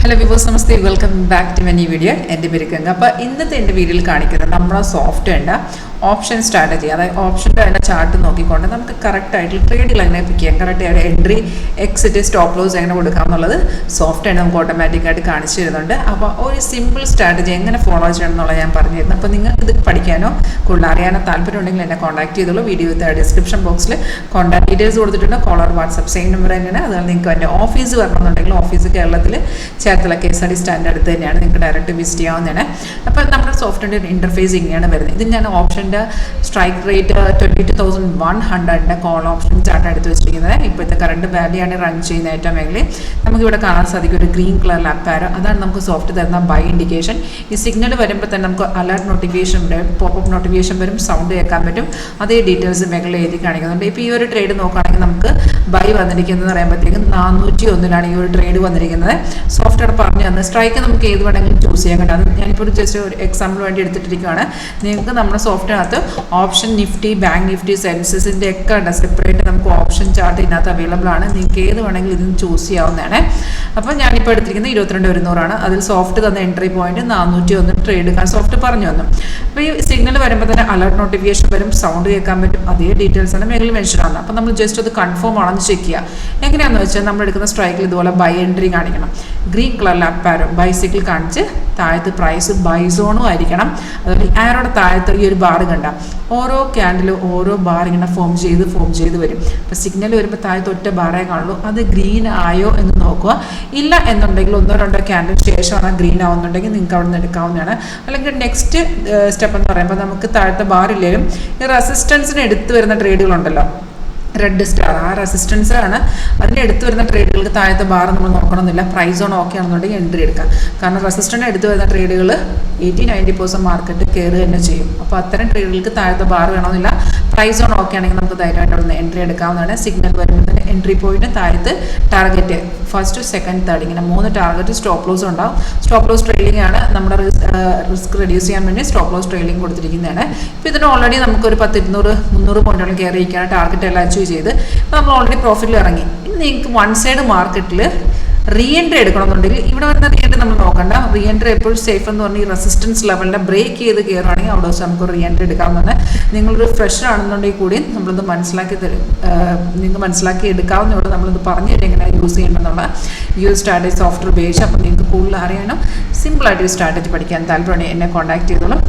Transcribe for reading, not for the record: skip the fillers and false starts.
Hello viewers, നമസ്തേ, welcome back to my video. എൻ്റെ പേര് ഗംഗ. അപ്പോൾ ഇന്നത്തെ എൻ്റെ വീഡിയോയിൽ കാണിക്കുന്നത് നമ്മുടെ സോഫ്റ്റ്വെയറിൻ്റെ ഓപ്ഷൻ സ്ട്രാറ്റജി, അതായത് ഓപ്ഷൻ്റെ അതിൻ്റെ ചാർട്ട് നോക്കിക്കൊണ്ട് നമുക്ക് കറക്റ്റായിട്ട് ട്രേഡുകൾ എങ്ങനെ പിക്ക് ചെയ്യാം, കറക്റ്റായിട്ട് എൻട്രി, എക്സിറ്റ്, സ്റ്റോപ്പ് ലോസ് എങ്ങനെ കൊടുക്കാം എന്നുള്ളത് സോഫ്റ്റ്വെയർ നമുക്ക് ഓട്ടോമാറ്റിക്കായിട്ട് കാണിച്ചു തരുന്നുണ്ട്. അപ്പോൾ ഒരു സിമ്പിൾ സ്ട്രാറ്റജി എങ്ങനെ ഫോളോ ചെയ്യണം എന്നുള്ളത് ഞാൻ പറഞ്ഞു തരുന്നു. അപ്പോൾ നിങ്ങൾക്ക് ഇത് പഠിക്കാനോ കൂടുതൽ അറിയാനോ താല്പര്യം ഉണ്ടെങ്കിൽ എന്നെ കോൺടാക്ട് ചെയ്തോളൂ. വീഡിയോ ഡിസ്ക്രിപ്ഷൻ ബോക്സിൽ കോൺടാക്ട് ഡീറ്റെയിൽസ് കൊടുത്തിട്ടുണ്ട്. കോളർ വാട്സപ്പ് സെയിം നമ്പർ തന്നെയാണ്. അതുപോലെ നിങ്ങൾക്ക് എൻ്റെ ഓഫീസ് വരണമെന്നുണ്ടെങ്കിൽ ഓഫീസ് കേരളത്തിൽ ചേർത്തല KSRTC സ്റ്റാൻഡ് അടുത്ത് തന്നെയാണ്. നിങ്ങൾക്ക് ഡയറക്റ്റ് വിസിറ്റ് ചെയ്യാവുന്നതാണ്. അപ്പോൾ നമ്മുടെ സോഫ്റ്റ്വെയറിൻ്റെ ഇൻ്റർഫേസ് ഇങ്ങനെയാണ് വരുന്നത്. ഇത് ഞാൻ ഓപ്ഷൻ്റെ strike rate 22,100 call option chart എടുത്ത് വെച്ചിരിക്കുന്നത്. ഇപ്പോഴത്തെ കറണ്ട് വാല്യൂയാണ് റൺ ചെയ്യുന്ന ഏറ്റവും മേഖലയിൽ നമുക്കിവിടെ കാണാൻ സാധിക്കും ഒരു ഗ്രീൻ കളർ ലാപ്പാരോ. അതാണ് നമുക്ക് സോഫ്റ്റ് തരുന്ന ബൈ ഇൻഡിക്കേഷൻ. ഈ സിഗ്നൽ വരുമ്പോൾ തന്നെ നമുക്ക് അലർട്ട് നോട്ടിഫിക്കേഷൻ വരും, പോപ്പപ്പ് നോട്ടിഫിക്കേഷൻ വരും, സൗണ്ട് കേൾക്കാൻ പറ്റും. അതേ ഡീറ്റെയിൽസ് മേഖലയിൽ എഴുതി കാണിക്കുന്നുണ്ട്. ഇപ്പോൾ ഈ ഒരു ട്രേഡ് നോക്കുകയാണെങ്കിൽ നമുക്ക് ബൈ വന്നിരിക്കുന്നത് പറയുമ്പോഴത്തേക്കും 401 ഈ ഒരു ട്രേഡ് വന്നിരിക്കുന്നത്. സോഫ്റ്റ്വെയർ പറഞ്ഞു തന്ന സ്ട്രൈക്ക് നമുക്ക് ഏത് വേണമെങ്കിലും ചൂസ് ചെയ്യാൻ കേട്ടോ. അത് ഞാനിപ്പോൾ ജസ്റ്റ് ഒരു എക്സാമ്പിൾ വേണ്ടി എടുത്തിട്ടിരിക്കുകയാണ്. നിങ്ങൾക്ക് നമ്മുടെ സോഫ്റ്റ്വെയറിനകത്ത് ഓപ്ഷൻ നിഫ്റ്റി, ബാങ്ക് നിഫ്റ്റി, സെൻസസിൻ്റെ ഒക്കെ ഉണ്ട്. സെപ്പറേറ്റ് നമുക്ക് ഓപ്ഷൻ ചാർട്ട് ഇതിനകത്ത് അവൈലബിൾ ആണ്. നിങ്ങൾക്ക് ഏത് വേണമെങ്കിലും ഇതിന് ചൂസ് ചെയ്യാവുന്നതാണ്. അപ്പോൾ ഞാനിപ്പോൾ എടുത്തിരിക്കുന്നത് 22,100 അതിൽ സോഫ്റ്റ് തന്ന എൻട്രി പോയിന്റ് 401 ട്രേഡ് എടുക്കാൻ സോഫ്റ്റ് പറഞ്ഞു തന്നു. അപ്പോൾ ഈ സിഗ്നൽ വരുമ്പോൾ തന്നെ അലർട്ട് നോട്ടിഫിക്കേഷൻ വരും, സൗണ്ട് കേൾക്കാൻ പറ്റും. അതേ ഡീറ്റെയിൽസ് ആണ് മേഖലയിൽ മെൻഷൻ ആണ്. അപ്പോൾ നമ്മൾ ജസ്റ്റ് അത് കൺഫേം ആണെന്ന് ചെക്ക് ചെയ്യുക. എങ്ങനെയാണെന്ന് വെച്ചാൽ നമ്മൾ എടുക്കുന്ന സ്ട്രൈക്കിൽ ഇതുപോലെ ബൈ എൻട്രി കാണിക്കണം. ഗ്രീൻ കളർ ലാപ്പാരോ ബൈസിക്കിൾ കാണിച്ച് താഴത്ത് പ്രൈസ് ബൈ സോണും ആയിരിക്കണം. അതുപോലെ ആരോടെ താഴത്ത് ഈ ഒരു ബാർ കണ്ട ഓരോ ക്യാൻഡിലും ഓരോ ബാർ ഇങ്ങനെ ഫോം ചെയ്ത് വരും. അപ്പോൾ സിഗ്നൽ വരുമ്പോൾ താഴത്ത് ഒറ്റ ബാറേ കാണുള്ളൂ. അത് ഗ്രീൻ ആയോ എന്ന് നോക്കുക. ഇല്ല എന്നുണ്ടെങ്കിൽ 1-2 ക്യാൻഡിൽ ശേഷമാണ് ഗ്രീൻ ആവുന്നുണ്ടെങ്കിൽ നിങ്ങൾക്ക് അവിടെ നിന്ന് എടുക്കാവുന്നതാണ്. അല്ലെങ്കിൽ നെക്സ്റ്റ് സ്റ്റെപ്പ് എന്ന് പറയുമ്പോൾ നമുക്ക് താഴത്തെ ബാറില്ലേലും ഈ റെസിസ്റ്റൻസിന് എടുത്ത് വരുന്ന ട്രേഡുകളുണ്ടല്ലോ, റെഡ് സ്റ്റാർ, ആ റെസിസ്റ്റൻസ് ആണ്. അതിന് എടുത്തു വരുന്ന ട്രേഡുകൾക്ക് താഴത്തെ ബാർ നമ്മൾ നോക്കണമെന്നില്ല. പ്രൈസ് ഓൺ ഓക്കെ ആണെന്നുണ്ടെങ്കിൽ എൻട്രി എടുക്കാം. കാരണം റെസിസ്റ്റൻ്റ് എടുത്തു വരുന്ന ട്രേഡുകൾ 80-90% മാർക്കറ്റ് കയറി തന്നെ ചെയ്യും. അപ്പോൾ അത്തരം ട്രേഡുകൾക്ക് താഴത്തെ ബാർ വേണമെന്നില്ല. പ്രൈസ് ഓൺ ഓക്കെ ആണെങ്കിൽ നമുക്ക് ധൈര്യമായിട്ട് അവിടെ നിന്ന് എൻട്രി എടുക്കാവുന്നതാണ്. സിഗ്നൽ വരുമ്പോൾ തന്നെ എൻട്രി പോയിന്റ് താഴത്ത് ടാർഗറ്റ് ഫസ്റ്റ്, സെക്കൻഡ്, തേർഡ് ഇങ്ങനെ 3 ടാർഗറ്റ് സ്റ്റോപ്പ് ലോസ് ഉണ്ടാവും. സ്റ്റോപ്പ് ലോസ് ട്രെയിലിംഗ് ആണ്. നമ്മുടെ റിസ്ക് റെഡ്യൂസ് ചെയ്യാൻ വേണ്ടി സ്റ്റോപ്പ് ലോസ് ട്രെയിലിംഗ് കൊടുത്തിരിക്കുന്നതാണ്. ഇപ്പോൾ ഇതിന് ഓൾറെഡി നമുക്കൊരു 10-200 പോയിന്റുകൾ കയറി ഇരിക്കുകയാണ്. ടാർഗറ്റ് എല്ലാം അച്ചീവ് ചെയ്ത് നമ്മൾ ഓൾറെഡി പ്രോഫിറ്റിൽ ഇറങ്ങി. ഇനി നിങ്ങൾക്ക് വൺ സൈഡ് മാർക്കറ്റിൽ റീ എൻട്രി എടുക്കണമെന്നുണ്ടെങ്കിൽ ഇവിടെ വരുന്ന റീ എൻട്രി നമ്മൾ നോക്കണ്ട. റീ എൻട്രി എപ്പോഴും സേഫ് എന്ന് പറഞ്ഞാൽ ഈ റെസിസ്റ്റൻസ് ലെവലിൻ്റെ ബ്രേക്ക് ചെയ്ത് കയറുകയാണെങ്കിൽ അവിടെ വെച്ച് നമുക്ക് റീ എൻട്രി എടുക്കാവുന്നതാണ്. നിങ്ങളൊരു ഫ്രഷർ ആണെന്നുണ്ടെങ്കിൽ കൂടി നമ്മളിത് നിങ്ങൾക്ക് മനസ്സിലാക്കി എടുക്കാവുന്നതുകൊണ്ട് നമ്മളിത് പറഞ്ഞു തരും എങ്ങനെ യൂസ് ചെയ്യണമെന്നുള്ള ഈ ഒരു സ്ട്രാറ്റജി സോഫ്റ്റ്വെയർ ഉപയോഗിച്ച്. അപ്പോൾ നിങ്ങൾക്ക് കൂടുതൽ അറിയാനും സിമ്പിളായിട്ട് ഈ സ്ട്രാറ്റജി പഠിക്കാൻ താല്പര്യമാണ് എന്നെ കോൺടാക്ട് ചെയ്തോളും.